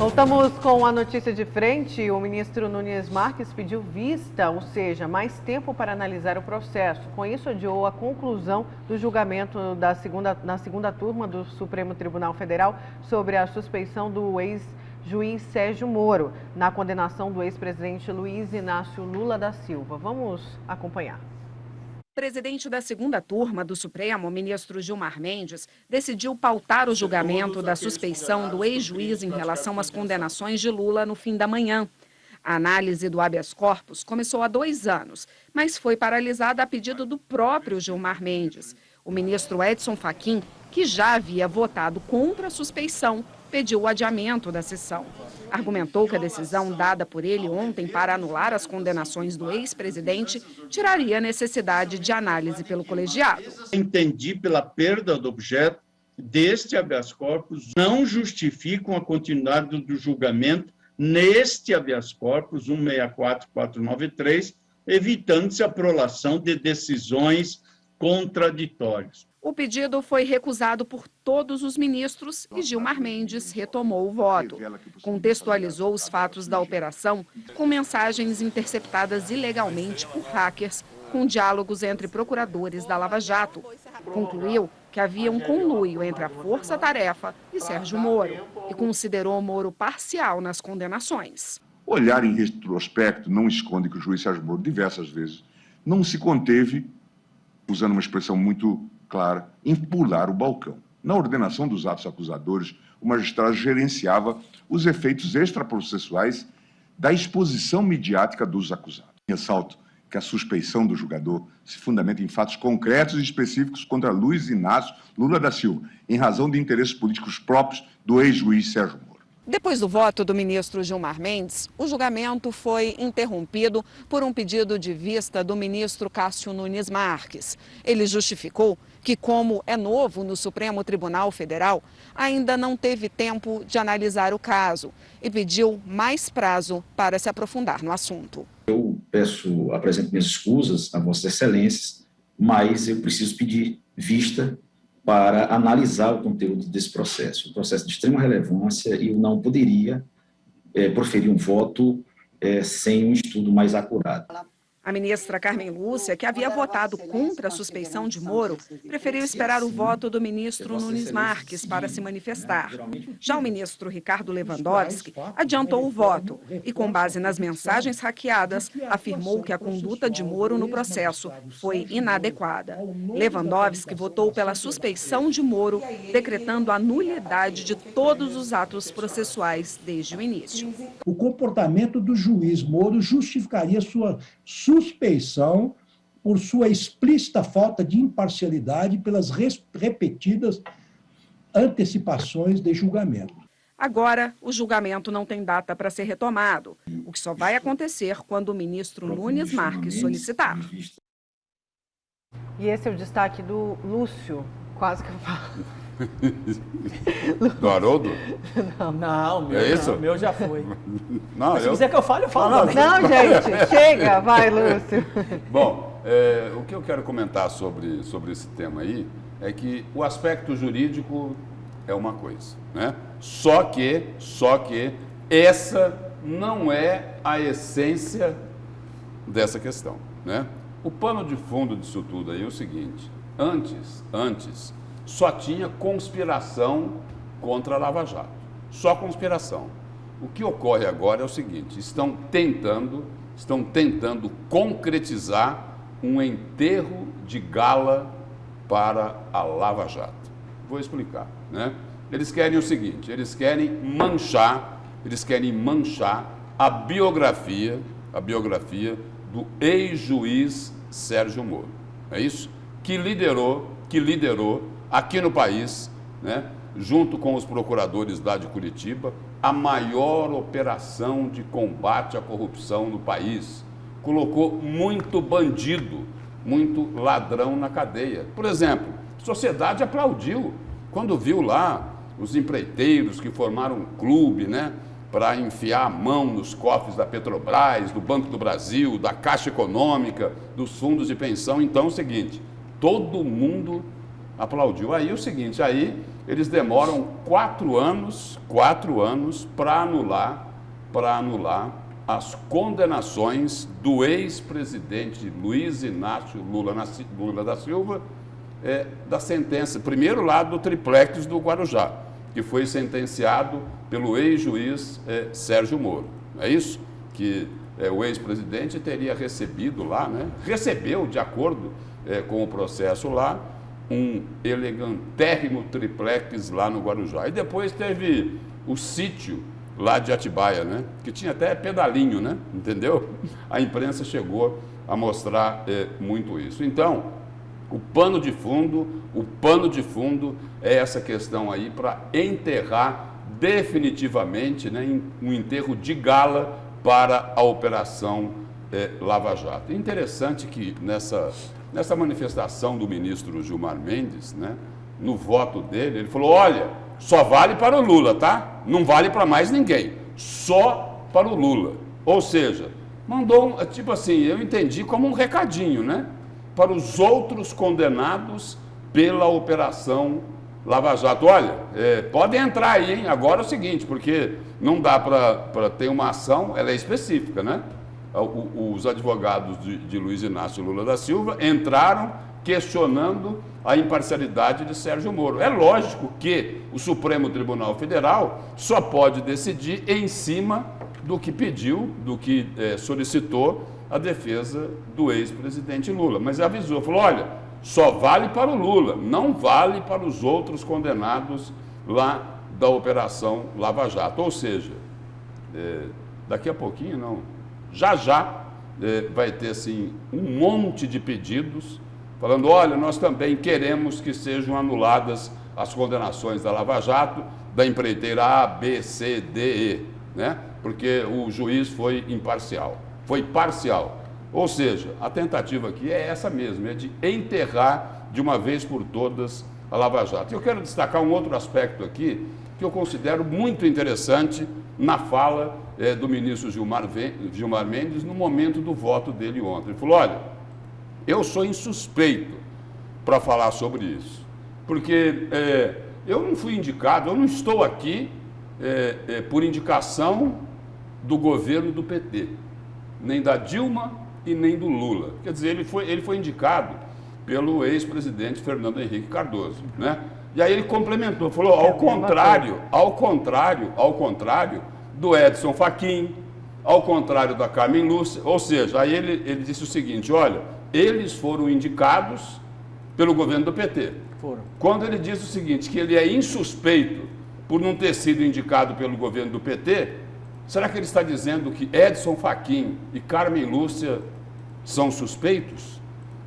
Voltamos com a notícia de frente. O ministro Nunes Marques pediu vista, ou seja, mais tempo para analisar o processo. Com isso, adiou a conclusão do julgamento na segunda turma do Supremo Tribunal Federal sobre a suspeição do ex-juiz Sérgio Moro na condenação do ex-presidente Luiz Inácio Lula da Silva. Vamos acompanhar. O presidente da segunda turma do Supremo, o ministro Gilmar Mendes, decidiu pautar o julgamento da suspeição do ex-juiz em relação às condenações de Lula no fim da manhã. A análise do habeas corpus começou há 2 anos, mas foi paralisada a pedido do próprio Gilmar Mendes. O ministro Edson Fachin, que já havia votado contra a suspeição, pediu o adiamento da sessão. Argumentou que a decisão dada por ele ontem para anular as condenações do ex-presidente tiraria a necessidade de análise pelo colegiado. Entendi pela perda do objeto deste habeas corpus, não justificam a continuidade do julgamento neste habeas corpus 164493, evitando-se a prolação de decisões contraditórias. O pedido foi recusado por todos os ministros e Gilmar Mendes retomou o voto. Contextualizou os fatos da operação com mensagens interceptadas ilegalmente por hackers, com diálogos entre procuradores da Lava Jato. Concluiu que havia um conluio entre a Força-Tarefa e Sérgio Moro e considerou Moro parcial nas condenações. Olhar em retrospecto não esconde que o juiz Sérgio Moro, diversas vezes, não se conteve, usando uma expressão muito clara, em pular o balcão. Na ordenação dos atos acusadores, o magistrado gerenciava os efeitos extraprocessuais da exposição midiática dos acusados. Ressalto que a suspeição do julgador se fundamenta em fatos concretos e específicos contra Luiz Inácio Lula da Silva, em razão de interesses políticos próprios do ex-juiz Sérgio Moro. Depois do voto do ministro Gilmar Mendes, o julgamento foi interrompido por um pedido de vista do ministro Cássio Nunes Marques. Ele justificou que, como é novo no Supremo Tribunal Federal, ainda não teve tempo de analisar o caso e pediu mais prazo para se aprofundar no assunto. Eu apresento minhas escusas a Vossas Excelências, mas eu preciso pedir vista para analisar o conteúdo desse processo. Um processo de extrema relevância e eu não poderia proferir um voto sem um estudo mais acurado. A ministra Carmen Lúcia, que havia votado contra a suspeição de Moro, preferiu esperar o voto do ministro Nunes Marques para se manifestar. Já o ministro Ricardo Lewandowski adiantou o voto e, com base nas mensagens hackeadas, afirmou que a conduta de Moro no processo foi inadequada. Lewandowski votou pela suspeição de Moro, decretando a nulidade de todos os atos processuais desde o início. O comportamento do juiz Moro justificaria sua suspeição por sua explícita falta de imparcialidade pelas repetidas antecipações de julgamento. Agora, o julgamento não tem data para ser retomado, o que só vai acontecer quando o ministro Nunes Marques solicitar. E esse é o destaque do Lúcio, quase que eu falo. Do Haroldo? Não, meu, é isso? Não, meu já foi. Não, Mas se quiser que eu fale, eu falo também. Não, gente, chega, vai, Lúcio. Bom, o que eu quero comentar sobre esse tema aí é que o aspecto jurídico é uma coisa, né? Só que essa não é a essência dessa questão, né? O pano de fundo disso tudo aí é o seguinte: antes só tinha conspiração contra a Lava Jato, só conspiração. O que ocorre agora é o seguinte: estão tentando concretizar um enterro de gala para a Lava Jato. Vou explicar, né? Eles querem o seguinte: eles querem manchar a biografia do ex-juiz Sérgio Moro. É isso? Que liderou aqui no país, né, junto com os procuradores lá de Curitiba, a maior operação de combate à corrupção no país. Colocou muito bandido, muito ladrão na cadeia. Por exemplo, a sociedade aplaudiu quando viu lá os empreiteiros que formaram um clube, né, para enfiar a mão nos cofres da Petrobras, do Banco do Brasil, da Caixa Econômica, dos fundos de pensão. Então é o seguinte: todo mundo aplaudiu. Aí o seguinte, aí eles demoram 4 anos para anular as condenações do ex-presidente Luiz Inácio Lula da Silva, da sentença, primeiro lá do triplex do Guarujá, que foi sentenciado pelo ex-juiz Sérgio Moro. É isso? Que o ex-presidente teria recebido lá, né? Recebeu, de acordo com o processo lá, um elegantérrimo triplex lá no Guarujá. E depois teve o sítio lá de Atibaia, né? Que tinha até pedalinho, né? Entendeu? A imprensa chegou a mostrar muito isso. Então, o pano de fundo é essa questão aí para enterrar definitivamente, né, um enterro de gala para a Operação Lava Jato. Interessante que nessa manifestação do ministro Gilmar Mendes, né, no voto dele, ele falou, olha, só vale para o Lula, tá? Não vale para mais ninguém, só para o Lula. Ou seja, mandou, tipo assim, eu entendi como um recadinho, né? Para os outros condenados pela Operação Lava Jato. Olha, podem entrar aí, hein? Agora é o seguinte, porque não dá para ter uma ação, ela é específica, né? Os advogados de Luiz Inácio Lula da Silva entraram questionando a imparcialidade de Sérgio Moro. É lógico que o Supremo Tribunal Federal só pode decidir em cima do que pediu, do que solicitou a defesa do ex-presidente Lula. Mas avisou, falou, olha, só vale para o Lula, não vale para os outros condenados lá da Operação Lava Jato. Ou seja, daqui a pouquinho, não, já vai ter assim, um monte de pedidos falando, olha, nós também queremos que sejam anuladas as condenações da Lava Jato, da empreiteira A, B, C, D, E, né? Porque o juiz foi imparcial, foi parcial. Ou seja, a tentativa aqui é essa mesmo, é de enterrar de uma vez por todas a Lava Jato. E eu quero destacar um outro aspecto aqui, que eu considero muito interessante na fala do ministro Gilmar Mendes no momento do voto dele ontem. Ele falou, olha, eu sou insuspeito para falar sobre isso, porque eu não fui indicado, eu não estou aqui por indicação do governo do PT, nem da Dilma e nem do Lula. Quer dizer, ele foi indicado pelo ex-presidente Fernando Henrique Cardoso, né? E aí ele complementou, falou, ao contrário do Edson Fachin, ao contrário da Carmen Lúcia, ou seja, aí ele disse o seguinte, olha, eles foram indicados pelo governo do PT. Foram. Quando ele diz o seguinte, que ele é insuspeito por não ter sido indicado pelo governo do PT, será que ele está dizendo que Edson Fachin e Carmen Lúcia são suspeitos?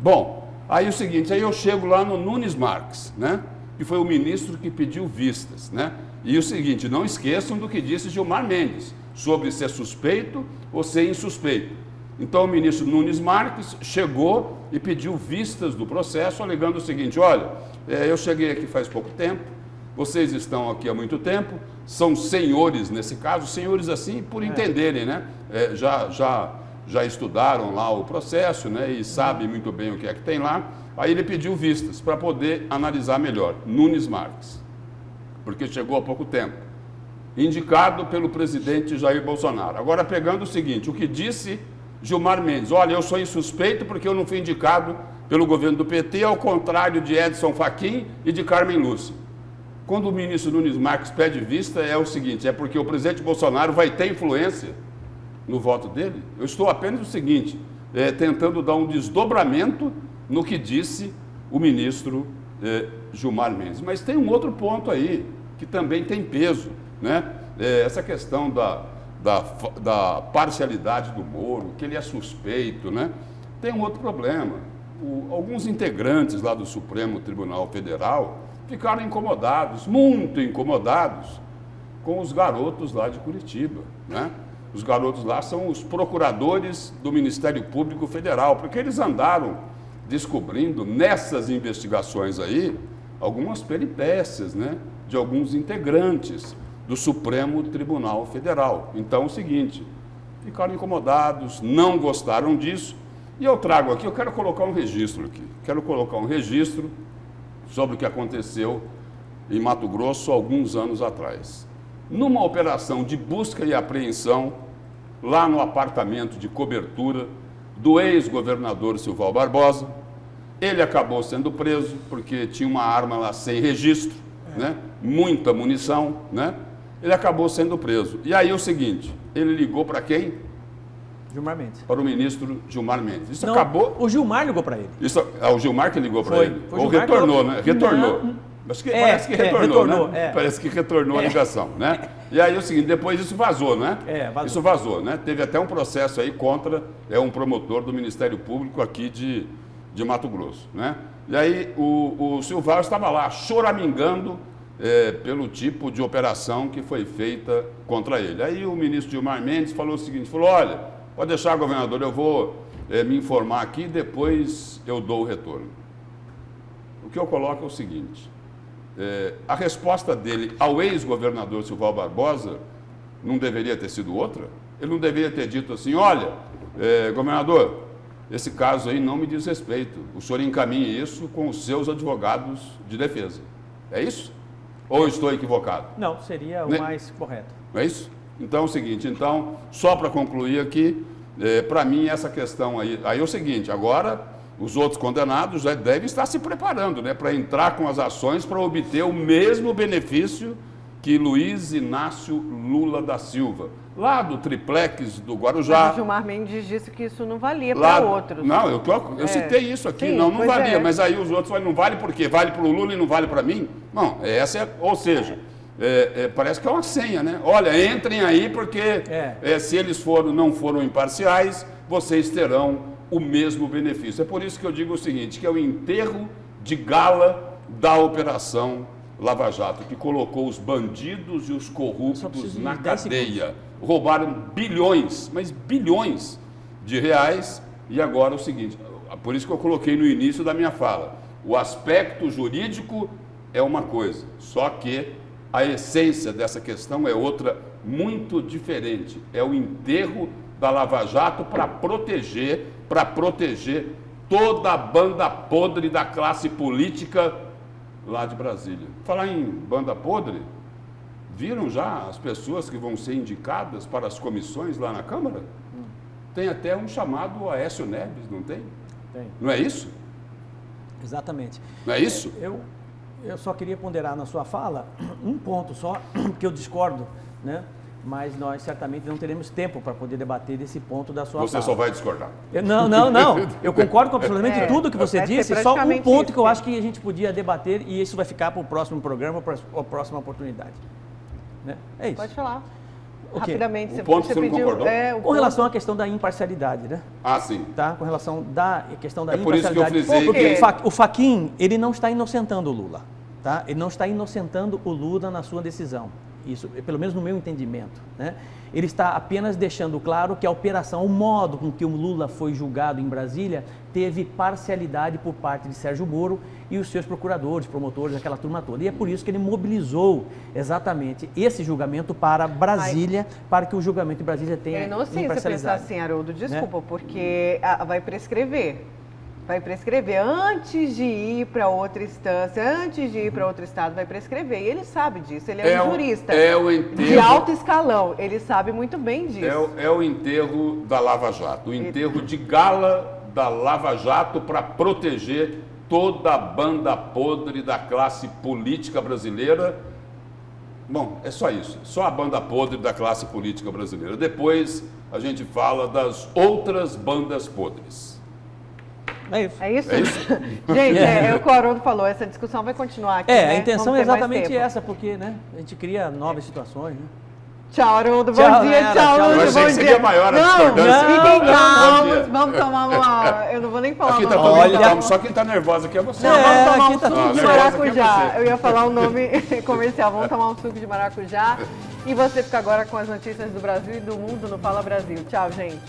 Bom, aí o seguinte, aí eu chego lá no Nunes Marques, né? Que foi o ministro que pediu vistas, né? E o seguinte, não esqueçam do que disse Gilmar Mendes, sobre ser suspeito ou ser insuspeito. Então o ministro Nunes Marques chegou e pediu vistas do processo, alegando o seguinte, olha, eu cheguei aqui faz pouco tempo, vocês estão aqui há muito tempo, são senhores nesse caso, senhores assim por entenderem, né? Já estudaram lá o processo, né? E sabem muito bem o que é que tem lá. Aí ele pediu vistas para poder analisar melhor, Nunes Marques, porque chegou há pouco tempo, indicado pelo presidente Jair Bolsonaro. Agora pegando o seguinte, o que disse Gilmar Mendes, olha, eu sou insuspeito porque eu não fui indicado pelo governo do PT, ao contrário de Edson Fachin e de Carmen Lúcia. Quando o ministro Nunes Marques pede vista, é o seguinte, é porque o presidente Bolsonaro vai ter influência no voto dele? Eu estou apenas o seguinte, tentando dar um desdobramento no que disse o ministro Gilmar Mendes. Mas tem um outro ponto aí, que também tem peso, né? Essa questão da parcialidade do Moro, que ele é suspeito, né? Tem um outro problema. Alguns integrantes lá do Supremo Tribunal Federal ficaram incomodados, muito incomodados, com os garotos lá de Curitiba, né? Os garotos lá são os procuradores do Ministério Público Federal, porque eles andaram descobrindo nessas investigações aí algumas peripécias, né, de alguns integrantes do Supremo Tribunal Federal. Então é o seguinte, ficaram incomodados, não gostaram disso, e eu trago aqui, eu quero colocar um registro aqui, quero colocar um registro sobre o que aconteceu em Mato Grosso alguns anos atrás. Numa operação de busca e apreensão, lá no apartamento de cobertura do ex-governador Silval Barbosa, ele acabou sendo preso porque tinha uma arma lá sem registro, né? Muita munição, né? Ele acabou sendo preso. E aí o seguinte, ele ligou para quem? Gilmar Mendes. Para o ministro Gilmar Mendes. Isso Não, acabou... O Gilmar ligou para ele. Isso, o Gilmar que ligou para ele? Foi Ou o Gilmar retornou, que né? Retornou. Não. Acho que, parece que retornou, retornou, né? Parece que retornou a ligação, né? E aí o seguinte, depois isso vazou, né? Vazou. Isso vazou, né? Teve até um processo aí contra um promotor do Ministério Público aqui de Mato Grosso, né? E aí o Silval estava lá choramingando pelo tipo de operação que foi feita contra ele. Aí o ministro Gilmar Mendes falou o seguinte, falou, olha, pode deixar, governador, eu vou me informar aqui e depois eu dou o retorno. O que eu coloco é o seguinte, a resposta dele ao ex-governador Silval Barbosa não deveria ter sido outra? Ele não deveria ter dito assim, olha, governador, esse caso aí não me diz respeito. O senhor encaminhe isso com os seus advogados de defesa. É isso? Ou estou equivocado? Não, seria o mais correto. Não é isso? Então é o seguinte, só para concluir aqui, para mim essa questão aí é o seguinte, agora os outros condenados já devem estar se preparando, né, para entrar com as ações para obter o mesmo benefício que Luiz Inácio Lula da Silva, lá do triplex do Guarujá. Mas o Gilmar Mendes disse que isso não valia para outros. Não, eu citei isso aqui, Sim, não valia, é. Mas aí os outros falam, não vale por quê? Vale para o Lula e não vale para mim? Não, ou seja, parece que é uma senha, né? Olha, entrem aí porque se eles não foram imparciais, vocês terão o mesmo benefício. É por isso que eu digo o seguinte, que é o enterro de gala da Operação Lava Jato, que colocou os bandidos e os corruptos na cadeia. Roubaram bilhões, mas bilhões de reais. E agora é o seguinte, por isso que eu coloquei no início da minha fala, o aspecto jurídico é uma coisa, só que a essência dessa questão é outra muito diferente. É o enterro da Lava Jato para proteger toda a banda podre da classe política lá de Brasília. Falar em banda podre, viram já as pessoas que vão ser indicadas para as comissões lá na Câmara? Tem até um chamado Aécio Neves, não tem? Tem. Não é isso? Exatamente. Não é isso? Eu só queria ponderar na sua fala um ponto só, que eu discordo, né? Mas nós certamente não teremos tempo para poder debater desse ponto da sua fala. Você só vai discordar. Não. Eu concordo com absolutamente tudo que você vai ser disse, só um praticamente ponto isso, que eu acho que a gente podia debater e isso vai ficar para o próximo programa, para a próxima oportunidade. Né? É isso. Pode falar. O quê? Rapidamente, O ponto você você não pediu. concordou? Com relação à questão da imparcialidade, né? Ah, sim. Tá? Com relação à questão da É por isso que eu imparcialidade. frisei Porque o Fachin, ele não está inocentando o Lula. Tá? Ele não está inocentando o Lula na sua decisão. Isso, pelo menos no meu entendimento, né? Ele está apenas deixando claro que a operação, o modo com que o Lula foi julgado em Brasília, teve parcialidade por parte de Sérgio Moro e os seus procuradores, promotores, aquela turma toda. E é por isso que ele mobilizou exatamente esse julgamento para Brasília, para que o julgamento em Brasília tenha É inocência pensar imparcialidade. assim, Haroldo, desculpa, porque vai prescrever. Vai prescrever antes de ir para outra instância, antes de ir para outro estado, vai prescrever. E ele sabe disso, ele é um jurista de alto escalão, ele sabe muito bem disso. É o enterro da Lava Jato, o enterro de gala da Lava Jato para proteger toda a banda podre da classe política brasileira. Bom, é só isso, só a banda podre da classe política brasileira. Depois a gente fala das outras bandas podres. É isso. É isso? Gente, é o que o Haroldo falou, essa discussão vai continuar aqui, né? A intenção Vamos é ter mais exatamente tempo. essa, porque né, a gente cria novas situações. Né? Tchau, Haroldo, Tchau, bom dia, galera, tchau, tchau. Lúcio, Eu achei bom que dia. seria maior a Não, discordância. fiquem Bom calmos, dia. vamos tomar uma... Eu não vou nem falar Aqui o tá nome. todo mundo Olha- calmo, só quem tá nervoso aqui é você. Não, vamos tomar aqui um tá suco tudo de nervoso, aqui é maracujá. você. Eu ia falar o nome comercial, vamos tomar um suco de maracujá. E você fica agora com as notícias do Brasil e do mundo no Fala Brasil. Tchau, gente.